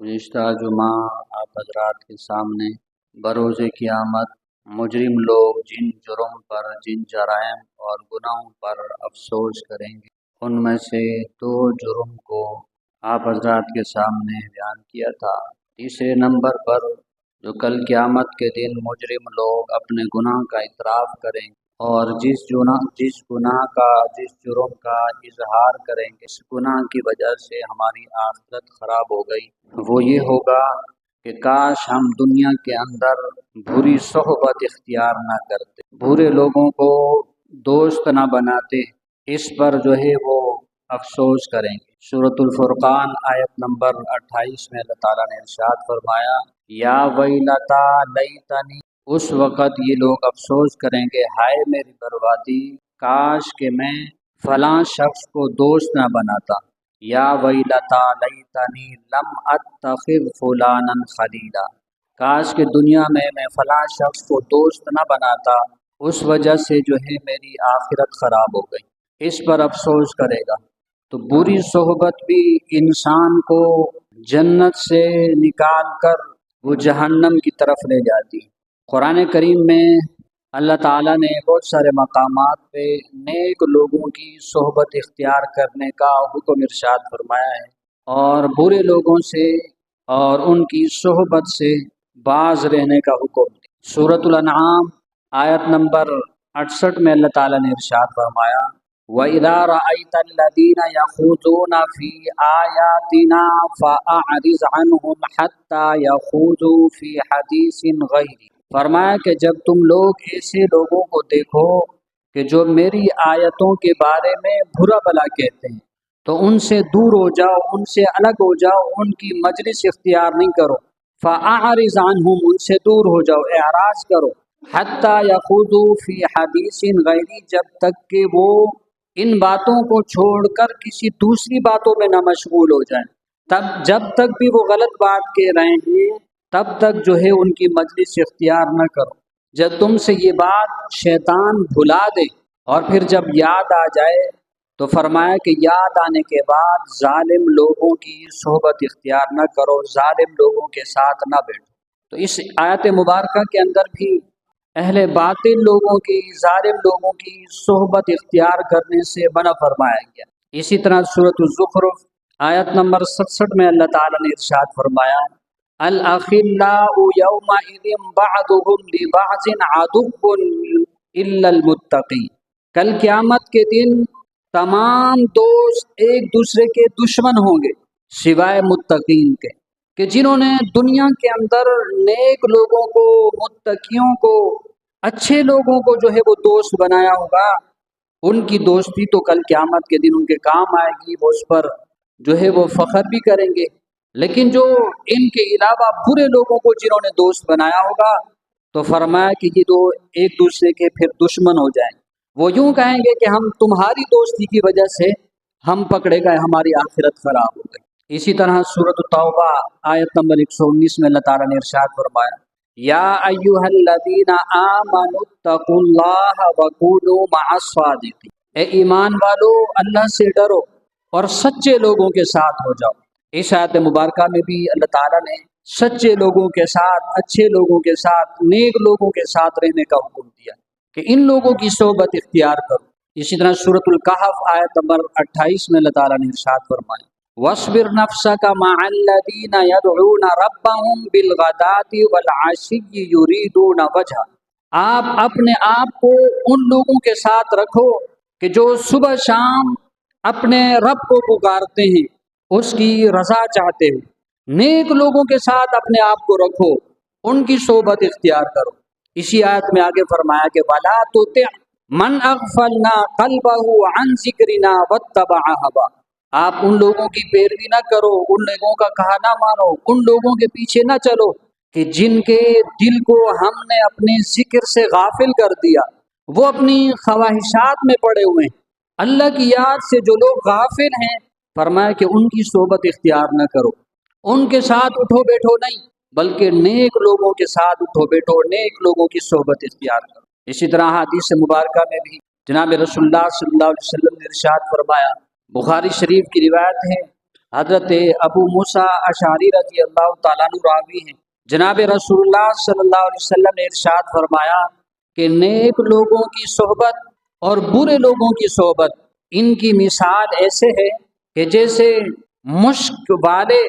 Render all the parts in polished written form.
گزشتہ جمعہ آپ حضرات کے سامنے بروز قیامت مجرم لوگ جن جرم پر، جن جرائم اور گناہوں پر افسوس کریں گے، ان میں سے دو جرم کو آپ حضرات کے سامنے بیان کیا تھا۔ تیسرے نمبر پر جو کل قیامت کے دن مجرم لوگ اپنے گناہ کا اعتراف کریں گے اور جس جرم کا اظہار کریں گے، اس گناہ کی وجہ سے ہماری آخرت خراب ہو گئی، وہ یہ ہوگا کہ کاش ہم دنیا کے اندر بری صحبت اختیار نہ کرتے، برے لوگوں کو دوست نہ بناتے، اس پر جو ہے وہ افسوس کریں گے۔ سورۃ الفرقان آیت نمبر 28 میں اللہ تعالیٰ نے ارشاد فرمایا، یا ویلتا لیتنی، اس وقت یہ لوگ افسوس کریں گے، ہائے میری بربادی، کاش کہ میں فلاں شخص کو دوست نہ بناتا، یا ویلتا لیتنی لم اتخذ فلانا خلیلا، کاش کہ دنیا میں فلاں شخص کو دوست نہ بناتا، اس وجہ سے جو ہے میری آخرت خراب ہو گئی، اس پر افسوس کرے گا۔ تو بری صحبت بھی انسان کو جنت سے نکال کر وہ جہنم کی طرف لے جاتی۔ قرآن کریم میں اللہ تعالیٰ نے بہت سارے مقامات پہ نیک لوگوں کی صحبت اختیار کرنے کا حکم ارشاد فرمایا ہے اور برے لوگوں سے اور ان کی صحبت سے باز رہنے کا حکم دیا۔ سورۃ الانعام آیت نمبر 68 میں اللہ تعالیٰ نے ارشاد فرمایا، وَإِذَا رَأَيْتَ الَّذِينَ يَخُوضُونَ فِي آيَاتِنَا فَأَعْرِضْ عَنْهُمْ حَتَّى يَخُوضُوا فِي حَدِيثٍ غَيْرِهِ، فرمایا کہ جب تم لوگ ایسے لوگوں کو دیکھو کہ جو میری آیتوں کے بارے میں برا بھلا کہتے ہیں تو ان سے دور ہو جاؤ، ان سے الگ ہو جاؤ، ان کی مجلس اختیار نہیں کرو۔ فَأَعْرِضْ عَنْهُمْ، ان سے دور ہو جاؤ، اعراض کرو۔ حَتَّى يَخُوضُوا فِي حَدِيثٍ غَيْرِهِ، جب تک کہ وہ ان باتوں کو چھوڑ کر کسی دوسری باتوں میں نہ مشغول ہو جائیں، جب تک بھی وہ غلط بات کہہ رہے ہیں تب تک جو ہے ان کی مجلس اختیار نہ کرو۔ جب تم سے یہ بات شیطان بھلا دے اور پھر جب یاد آ جائے تو فرمایا کہ یاد آنے کے بعد ظالم لوگوں کی صحبت اختیار نہ کرو، ظالم لوگوں کے ساتھ نہ بیٹھو۔ تو اس آیت مبارکہ کے اندر بھی اہل باطل لوگوں کی، ظالم لوگوں کی صحبت اختیار کرنے سے منع فرمایا گیا۔ اسی طرح سورۃ الزخرف آیت نمبر 67 میں اللہ تعالیٰ نے ارشاد فرمایا، الْأَخِلَّاءُ يَوْمَئِذٍ بَعْضُهُمْ لِبَعْضٍ عَدُوٌّ إِلَّا الْمُتَّقِينَ، کل قیامت کے دن تمام دوست ایک دوسرے کے دشمن ہوں گے سوائے متقین کے، کہ جنہوں نے دنیا کے اندر نیک لوگوں کو، متقیوں کو، اچھے لوگوں کو جو ہے وہ دوست بنایا ہوگا، ان کی دوستی تو کل قیامت کے دن ان کے کام آئے گی، وہ اس پر جو ہے وہ فخر بھی کریں گے۔ لیکن جو ان کے علاوہ برے لوگوں کو جنہوں نے دوست بنایا ہوگا تو فرمایا کہ یہ دو ایک دوسرے کے پھر دشمن ہو جائیں، وہ یوں کہیں گے کہ ہم تمہاری دوستی کی وجہ سے ہم پکڑے گئے، ہماری آخرت خراب ہو گئی۔ اسی طرح سورۃ التوبہ آیت نمبر 119 میں اللہ تعالیٰ نے ارشاد فرمایا، یا ایھا الذین آمنوا اتقوا اللہ وکونوا مع الصادقین، اے ایمان والو اللہ سے ڈرو اور سچے لوگوں کے ساتھ ہو جاؤ۔ اس آیت مبارکہ میں بھی اللہ تعالیٰ نے سچے لوگوں کے ساتھ، اچھے لوگوں کے ساتھ، نیک لوگوں کے ساتھ رہنے کا حکم دیا کہ ان لوگوں کی صحبت اختیار کرو۔ اسی طرح سورۃ الکہف آیت نمبر 28 میں اللہ تعالیٰ نے ارشاد فرمایا، وَاصْبِرْ نَفْسَكَ مَعَ الَّذِينَ يَدْعُونَ رَبَّهُمْ بِالْغَدَاةِ وَالْعَشِيِّ يُرِيدُونَ وَجْهَهُ، آپ اپنے آپ کو ان لوگوں کے ساتھ رکھو کہ جو صبح شام اپنے رب کو پکارتے ہیں، اس کی رضا چاہتے ہیں۔ نیک لوگوں کے ساتھ اپنے آپ کو رکھو، ان کی صحبت اختیار کرو۔ اسی آیت میں آگے فرمایا کہ وَلَا تُطِعْ مَنْ أَغْفَلْنَا قَلْبَهُ عَنْ ذِكْرِنَا وَاتَّبَعَ هَوَاهُ، آپ ان لوگوں کی پیروی نہ کرو، ان لوگوں کا کہا نہ مانو، ان لوگوں کے پیچھے نہ چلو کہ جن کے دل کو ہم نے اپنے ذکر سے غافل کر دیا، وہ اپنی خواہشات میں پڑے ہوئے ہیں۔ اللہ کی یاد سے جو لوگ غافل ہیں، فرمایا کہ ان کی صحبت اختیار نہ کرو، ان کے ساتھ اٹھو بیٹھو نہیں، بلکہ نیک لوگوں کے ساتھ اٹھو بیٹھو، نیک لوگوں کی صحبت اختیار کرو۔ اسی طرح حدیث مبارکہ میں بھی جناب رسول اللہ صلی اللہ علیہ وسلم نے ارشاد فرمایا، بخاری شریف کی روایت ہے، حضرت ابو موسیٰ اشعری رضی اللہ تعالیٰ عنہ راوی ہیں، جناب رسول اللہ صلی اللہ علیہ وسلم نے ارشاد فرمایا کہ نیک لوگوں کی صحبت اور برے لوگوں کی صحبت، ان کی مثال ایسے ہے کہ جیسے مشک والے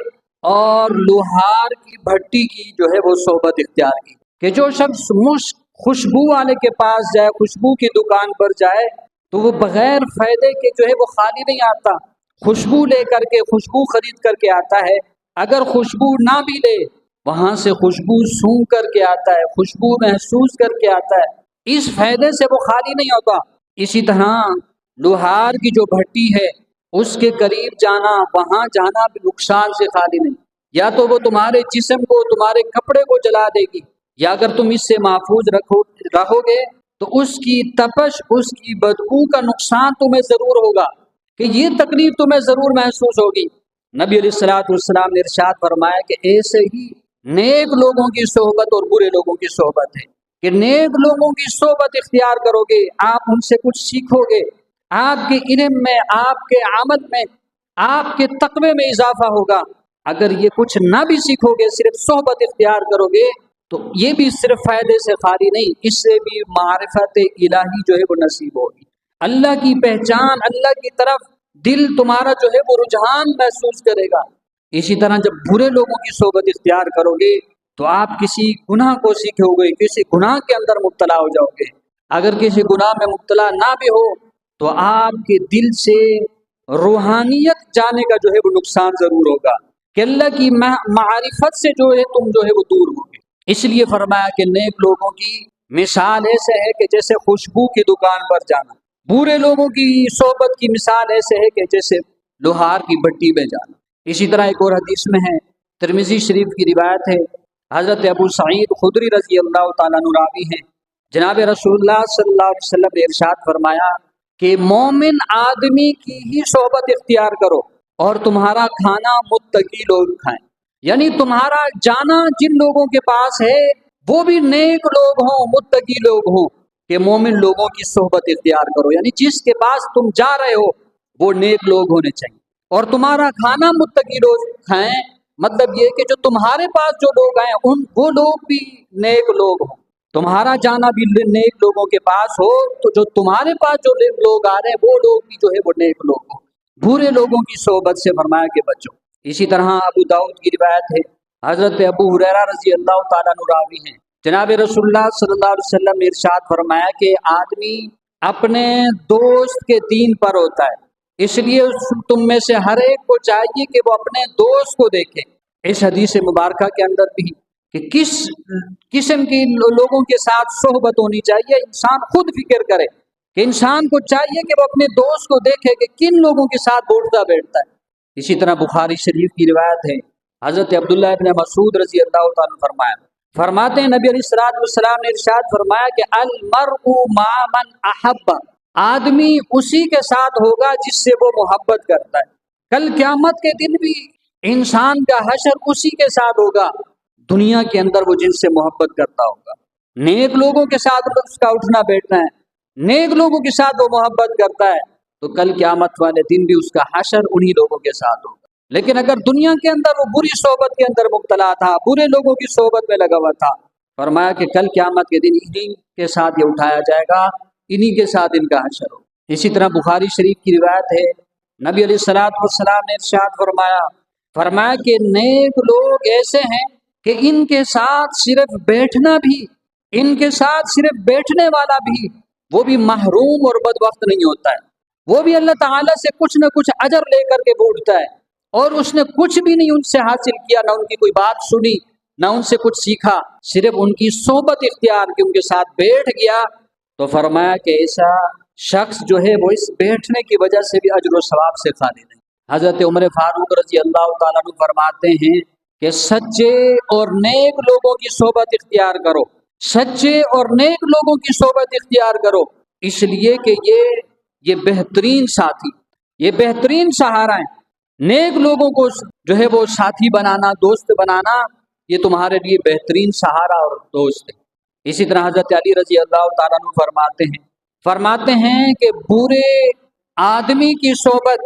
اور لوہار کی بھٹی کی جو ہے وہ صحبت اختیار کی، کہ جو شخص مشک خوشبو والے کے پاس جائے، خوشبو کی دکان پر جائے تو وہ بغیر فائدے کے جو ہے وہ خالی نہیں آتا، خوشبو لے کر کے، خوشبو خرید کر کے آتا ہے۔ اگر خوشبو نہ بھی لے، وہاں سے خوشبو سونگھ کر کے آتا ہے، خوشبو محسوس کر کے آتا ہے، اس فائدے سے وہ خالی نہیں ہوتا۔ اسی طرح لوہار کی جو بھٹی ہے اس کے قریب جانا، وہاں جانا بھی نقصان سے خالی نہیں، یا تو وہ تمہارے جسم کو، تمہارے کپڑے کو جلا دے گی، یا اگر تم اس سے محفوظ رہو گے تو اس کی تپش، اس کی بدبو کا نقصان تمہیں ضرور ہوگا، کہ یہ تکلیف تمہیں ضرور محسوس ہوگی۔ نبی علیہ الصلوۃ والسلام نے ارشاد فرمایا کہ ایسے ہی نیک لوگوں کی صحبت اور برے لوگوں کی صحبت ہے، کہ نیک لوگوں کی صحبت اختیار کرو گے، آپ ان سے کچھ سیکھو گے، آپ کے علم میں، آپ کے عمل میں، آپ کے تقوی میں اضافہ ہوگا۔ اگر یہ کچھ نہ بھی سیکھو گے، صرف صحبت اختیار کرو گے تو یہ بھی صرف فائدے سے خالی نہیں، اس سے بھی معرفت الہی جو ہے وہ نصیب ہوگی، اللہ کی پہچان، اللہ کی طرف دل تمہارا جو ہے وہ رجحان محسوس کرے گا۔ اسی طرح جب برے لوگوں کی صحبت اختیار کرو گے تو آپ کسی گناہ کو سیکھو گے، کسی گناہ کے اندر مبتلا ہو جاؤ گے۔ اگر کسی گناہ میں مبتلا نہ بھی ہو تو آپ کے دل سے روحانیت جانے کا جو ہے وہ نقصان ضرور ہوگا، کہ اللہ کی معرفت سے جو ہے تم جو ہے وہ دور ہوگے۔ اس لیے فرمایا کہ نیک لوگوں کی مثال ایسے ہے کہ جیسے خوشبو کی دکان پر جانا، برے لوگوں کی صحبت کی مثال ایسے ہے کہ جیسے لوہار کی بھٹی میں جانا۔ اسی طرح ایک اور حدیث میں ہے، ترمذی شریف کی روایت ہے، حضرت ابو سعید خدری رضی اللہ تعالیٰ عنہ راوی ہیں، جناب رسول اللہ صلی اللہ علیہ وسلم نے ارشاد فرمایا کہ مومن آدمی کی ہی صحبت اختیار کرو اور تمہارا کھانا متقی لوگ کھائیں، یعنی تمہارا جانا جن لوگوں کے پاس ہے وہ بھی نیک لوگ ہوں، متقی لوگ ہوں، کہ مومن لوگوں کی صحبت اختیار کرو، یعنی جس کے پاس تم جا رہے ہو وہ نیک لوگ ہونے چاہیے، اور تمہارا کھانا متقی لوگ کھائیں، مطلب یہ کہ جو تمہارے پاس جو لوگ آئیں وہ لوگ بھی نیک لوگ ہوں، تمہارا جانا بھی نیک لوگوں کے پاس ہو، تو جو تمہارے پاس جو لوگ آ رہے ہیں وہ لوگ بھی جو ہے وہ نیک لوگ ہوں۔ برے لوگوں کی صحبت سے فرمایا کہ بچو۔ اسی طرح ابو داؤد کی روایت ہے، حضرت ابو ہریرہ رضی اللہ تعالیٰ عنہ راوی ہیں، جناب رسول اللہ صلی اللہ علیہ وسلم نے ارشاد فرمایا کہ آدمی اپنے دوست کے دین پر ہوتا ہے، اس لیے تم میں سے ہر ایک کو چاہیے کہ وہ اپنے دوست کو دیکھے۔ اس حدیث مبارکہ کے اندر بھی کہ کس قسم کی لوگوں کے ساتھ صحبت ہونی چاہیے، انسان خود فکر کرے، کہ انسان کو چاہیے کہ وہ اپنے دوست کو دیکھے کہ کن لوگوں کے ساتھ اٹھتا بیٹھتا ہے۔ اسی طرح بخاری شریف کی روایت ہے، حضرت عبداللہ ابن مسعود رضی اللہ تعالیٰ فرماتے ہیں، نبی علیہ الصلوۃ والسلام نے ارشاد فرمایا کہ المرء مع من احب، آدمی اسی کے ساتھ ہوگا جس سے وہ محبت کرتا ہے۔ کل قیامت کے دن بھی انسان کا حشر اسی کے ساتھ ہوگا، دنیا کے اندر وہ جن سے محبت کرتا ہوگا، نیک لوگوں کے ساتھ اس کا اٹھنا بیٹھنا ہے، نیک لوگوں کے ساتھ وہ محبت کرتا ہے، تو کل قیامت والے دن بھی اس کا حشر انہی لوگوں کے ساتھ ہوگا۔ لیکن اگر دنیا کے اندر وہ بری صحبت کے اندر مبتلا تھا، برے لوگوں کی صحبت میں لگا ہوا تھا، فرمایا کہ کل قیامت کے دن انہی کے ساتھ یہ اٹھایا جائے گا، انہی کے ساتھ ان کا حشر ہوگا۔ اسی طرح بخاری شریف کی روایت ہے، نبی علیہ الصلوۃ والسلام نے ارشاد فرمایا کہ نیک لوگ ایسے ہیں کہ ان کے ساتھ صرف بیٹھنا بھی، ان کے ساتھ صرف بیٹھنے والا بھی، وہ بھی محروم اور بدبخت نہیں ہوتا ہے، وہ بھی اللہ تعالیٰ سے کچھ نہ کچھ اجر لے کر کے اٹھتا ہے، اور اس نے کچھ بھی نہیں ان سے حاصل کیا، نہ ان کی کوئی بات سنی، نہ ان سے کچھ سیکھا، صرف ان کی صحبت اختیار کی، ان کے ساتھ بیٹھ گیا، تو فرمایا کہ ایسا شخص جو ہے وہ اس بیٹھنے کی وجہ سے بھی اجر و ثواب سے خالی نہیں۔ حضرت عمر فاروق رضی اللہ تعالیٰ عنہ فرماتے ہیں کہ سچے اور نیک لوگوں کی صحبت اختیار کرو، سچے اور نیک لوگوں کی صحبت اختیار کرو، اس لیے کہ یہ بہترین ساتھی، یہ بہترین سہارا ہیں۔ نیک لوگوں کو جو ہے وہ ساتھی بنانا، دوست بنانا، یہ تمہارے لیے بہترین سہارا اور دوست ہے۔ اسی طرح حضرت علی رضی اللہ تعالیٰ عنہ فرماتے ہیں کہ برے آدمی کی صحبت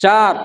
4,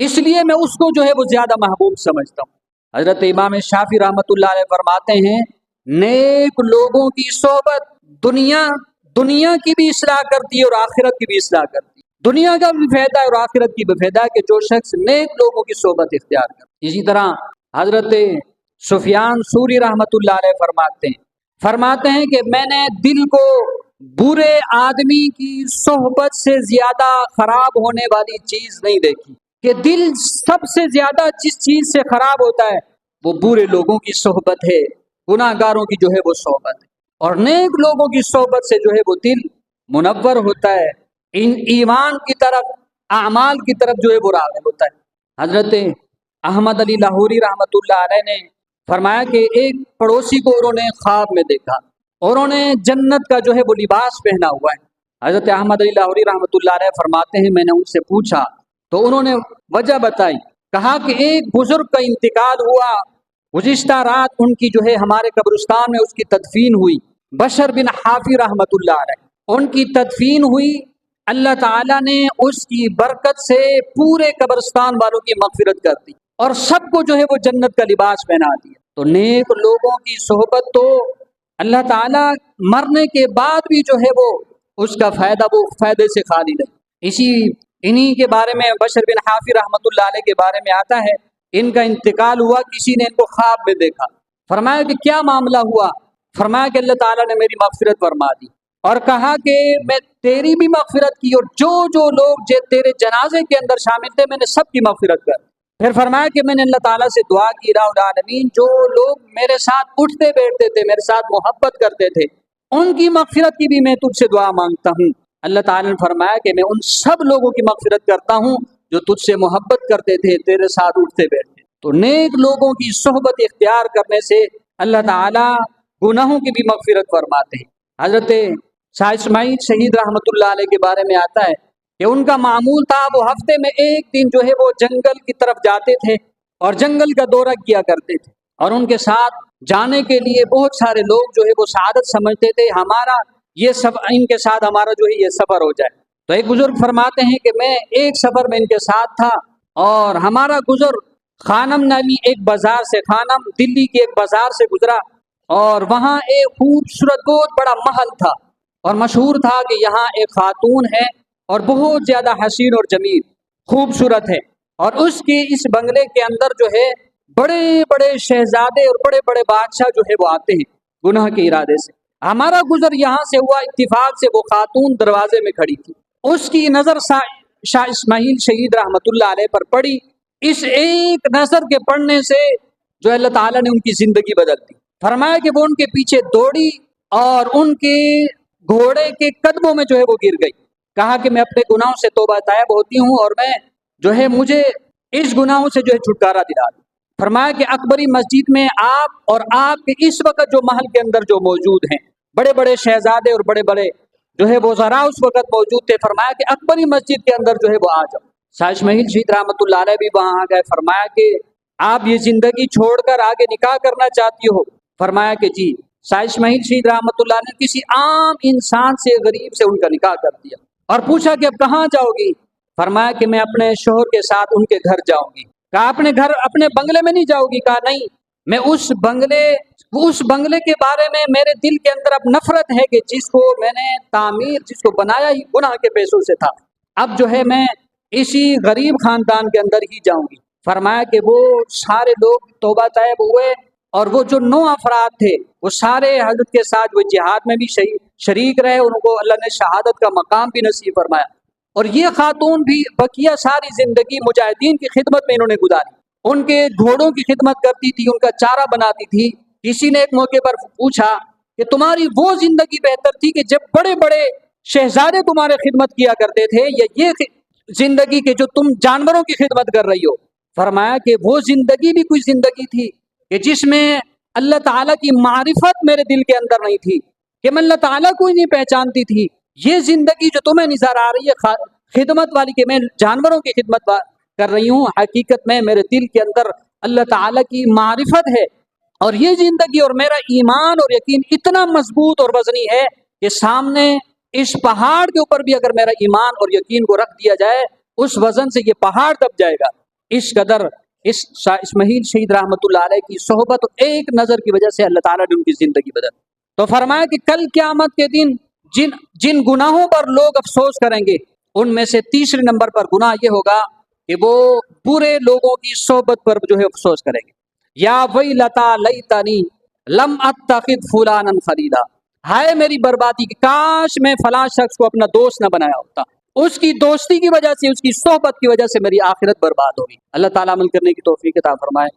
اس لیے میں اس کو جو ہے وہ زیادہ محبوب سمجھتا ہوں۔ حضرت امام شافعی رحمۃ اللہ علیہ فرماتے ہیں نیک لوگوں کی صحبت دنیا کی بھی اصلاح کرتی ہے اور آخرت کی بھی اصلاح کرتی ہے، دنیا کا بھی فائدہ ہے اور آخرت کی بھی فائدہ ہے کہ جو شخص نیک لوگوں کی صحبت اختیار کرے۔ اسی طرح حضرت سفیان ثوری رحمۃ اللہ علیہ فرماتے ہیں کہ میں نے دل کو برے آدمی کی صحبت سے زیادہ خراب ہونے والی چیز نہیں دیکھی، کہ دل سب سے زیادہ جس چیز سے خراب ہوتا ہے وہ برے لوگوں کی صحبت ہے، گناہ گاروں کی جو ہے وہ صحبت ہے، اور نیک لوگوں کی صحبت سے جو ہے وہ دل منور ہوتا ہے، ان ایمان کی طرف، اعمال کی طرف جو ہے وہ راغب ہوتا ہے۔ حضرت احمد علی لاہوری رحمۃ اللہ علیہ نے فرمایا کہ ایک پڑوسی کو انہوں نے خواب میں دیکھا اور انہوں نے جنت کا جو ہے وہ لباس پہنا ہوا ہے۔ حضرت احمد علی لاہوری رحمۃ اللہ علیہ فرماتے ہیں میں نے ان سے پوچھا تو انہوں نے وجہ بتائی، کہا کہ ایک بزرگ کا انتقال ہوا، گزشتہ رات ان کی جو ہے ہمارے قبرستان میں اس کی تدفین ہوئی، بشر بن حافی رحمۃ اللہ علیہ، ان کی تدفین ہوئی، اللہ تعالیٰ نے اس کی برکت سے پورے قبرستان والوں کی مغفرت کر دی اور سب کو جو ہے وہ جنت کا لباس پہنا دیا۔ تو نیک لوگوں کی صحبت تو اللہ تعالیٰ مرنے کے بعد بھی جو ہے وہ اس کا فائدہ وہ فائدے سے خالی نہیں۔ انہی کے بارے میں بشر بن حافی رحمۃ اللہ علیہ کے بارے میں آتا ہے، ان کا انتقال ہوا، کسی نے ان کو خواب میں دیکھا، فرمایا کہ کیا معاملہ ہوا؟ فرمایا کہ اللہ تعالیٰ نے میری مغفرت فرما دی اور کہا کہ میں تیری بھی مغفرت کی اور جو لوگ تیرے جنازے کے اندر شامل تھے میں نے سب کی مغفرت کر۔ پھر فرمایا کہ میں نے اللہ تعالیٰ سے دعا کی الہ العالمین جو لوگ میرے ساتھ اٹھتے بیٹھتے تھے، میرے ساتھ محبت کرتے تھے، ان کی مغفرت کی بھی میں تجھ سے دعا مانگتا ہوں۔ اللہ تعالیٰ نے فرمایا کہ میں ان سب لوگوں کی مغفرت کرتا ہوں جو تجھ سے محبت کرتے تھے، تیرے ساتھ اٹھتے بیٹھتے۔ تو نیک لوگوں کی صحبت اختیار کرنے سے اللہ تعالیٰ گناہوں کی بھی مغفرت فرماتے ہیں۔ حضرت شاہ اسماعیل شہید رحمۃ اللہ علیہ کے بارے میں آتا ہے کہ ان کا معمول تھا وہ ہفتے میں ایک دن جو ہے وہ جنگل کی طرف جاتے تھے اور جنگل کا دورہ کیا کرتے تھے، اور ان کے ساتھ جانے کے لیے بہت سارے لوگ جو ہے وہ سعادت سمجھتے تھے ہمارا یہ سب ان کے ساتھ ہمارا جو ہے یہ سفر ہو جائے۔ تو ایک بزرگ فرماتے ہیں کہ میں ایک سفر میں ان کے ساتھ تھا اور ہمارا گزر خانم نامی ایک بازار سے، خانم دلی کے ایک بازار سے گزرا، اور وہاں ایک خوبصورت بہت بڑا محل تھا اور مشہور تھا کہ یہاں ایک خاتون ہے اور بہت زیادہ حسین اور جمیل خوبصورت ہے، اور اس کے اس بنگلے کے اندر جو ہے بڑے بڑے شہزادے اور بڑے بڑے بادشاہ جو ہے وہ آتے ہیں گناہ کے ارادے سے۔ ہمارا گزر یہاں سے ہوا، اتفاق سے وہ خاتون دروازے میں کھڑی تھی، اس کی نظر شاہ اسماعیل شہید رحمۃ اللہ علیہ پر پڑی، اس ایک نظر کے پڑنے سے جو اللہ تعالیٰ نے ان کی زندگی بدل دی۔ فرمایا کہ وہ ان کے پیچھے دوڑی اور ان کے گھوڑے کے قدموں میں جو ہے وہ گر گئی، کہا کہ میں اپنے گناہوں سے توبہ طائب ہوتی ہوں اور میں جو ہے مجھے اس گناہوں سے جو ہے چھٹکارا دلا دوں۔ فرمایا کہ اکبری مسجد میں آپ اور آپ کے اس وقت جو محل کے اندر جو موجود ہیں بڑے بڑے شہزادے اور بڑے بڑے جو ہے وزراء اس وقت موجود تھے، فرمایا کہ اکبری مسجد کے اندر جو ہے وہ آ جاؤ۔ شاہ اسماعیل شہید رحمۃ اللہ علیہ بھی وہاں آ گئے، فرمایا کہ آپ یہ زندگی چھوڑ کر آگے نکاح کرنا چاہتی ہو؟ فرمایا کہ جی۔ شاہ اسماعیل شہید رحمۃ اللہ نے کسی عام انسان سے، غریب سے ان کا نکاح کر دیا اور پوچھا کہ اب کہاں جاؤ گی؟ فرمایا کہ میں اپنے شوہر کے ساتھ ان کے گھر جاؤں گی۔ کہا اپنے گھر، اپنے بنگلے میں نہیں جاؤ گی؟ کہا نہیں، میں اس بنگلے کے بارے میں میرے دل کے اندر اب نفرت ہے کہ جس کو میں نے تعمیر، جس کو بنایا ہی گناہ کے پیسوں سے تھا، اب جو ہے میں اسی غریب خاندان کے اندر ہی جاؤں گی۔ فرمایا کہ وہ سارے لوگ توبہ طائب ہوئے اور وہ جو 9 افراد تھے وہ سارے حضرت کے ساتھ وہ جہاد میں بھی شریک رہے، ان کو اللہ نے شہادت کا مقام بھی نصیب فرمایا، اور یہ خاتون بھی بقیہ ساری زندگی مجاہدین کی خدمت میں انہوں نے گزاری، ان کے گھوڑوں کی خدمت کرتی تھی، ان کا چارہ بناتی تھی۔ کسی نے ایک موقع پر پوچھا کہ تمہاری وہ زندگی بہتر تھی کہ جب بڑے بڑے شہزادے تمہارے خدمت کیا کرتے تھے، یا یہ زندگی کہ جو تم جانوروں کی خدمت کر رہی ہو؟ فرمایا کہ وہ زندگی بھی کوئی زندگی تھی کہ جس میں اللہ تعالیٰ کی معرفت میرے دل کے اندر نہیں تھی، کہ میں اللہ تعالیٰ کو ہی نہیں پہچانتی تھی۔ یہ زندگی جو تمہیں نظر آ رہی ہے خدمت والی کہ میں جانوروں کی خدمت کر رہی ہوں، حقیقت میں میرے دل کے اندر اللہ تعالیٰ کی معرفت ہے، اور یہ زندگی اور میرا ایمان اور یقین اتنا مضبوط اور وزنی ہے کہ سامنے اس پہاڑ کے اوپر بھی اگر میرا ایمان اور یقین کو رکھ دیا جائے، اس وزن سے یہ پہاڑ دب جائے گا۔ اس قدر اسماعیل شہید رحمۃ اللہ علیہ کی صحبت ایک نظر کی وجہ سے اللہ تعالیٰ نے ان کی زندگی بدل. تو فرمایا کہ کل قیامت کے دن جن گناہوں پر لوگ افسوس کریں گے ان میں سے تیسرے نمبر پر گناہ یہ ہوگا کہ وہ برے لوگوں کی صحبت پر جو ہے افسوس کریں گے. یا ویلتا لیتنی لم اتخذ فلانا خلیلا، ہائے میری بربادی کہ کاش میں فلاں شخص کو اپنا دوست نہ بنایا ہوتا، اس کی دوستی کی وجہ سے، اس کی صحبت کی وجہ سے میری آخرت برباد ہوگی. اللہ تعالیٰ عمل کرنے کی توفیق عطا فرمائے.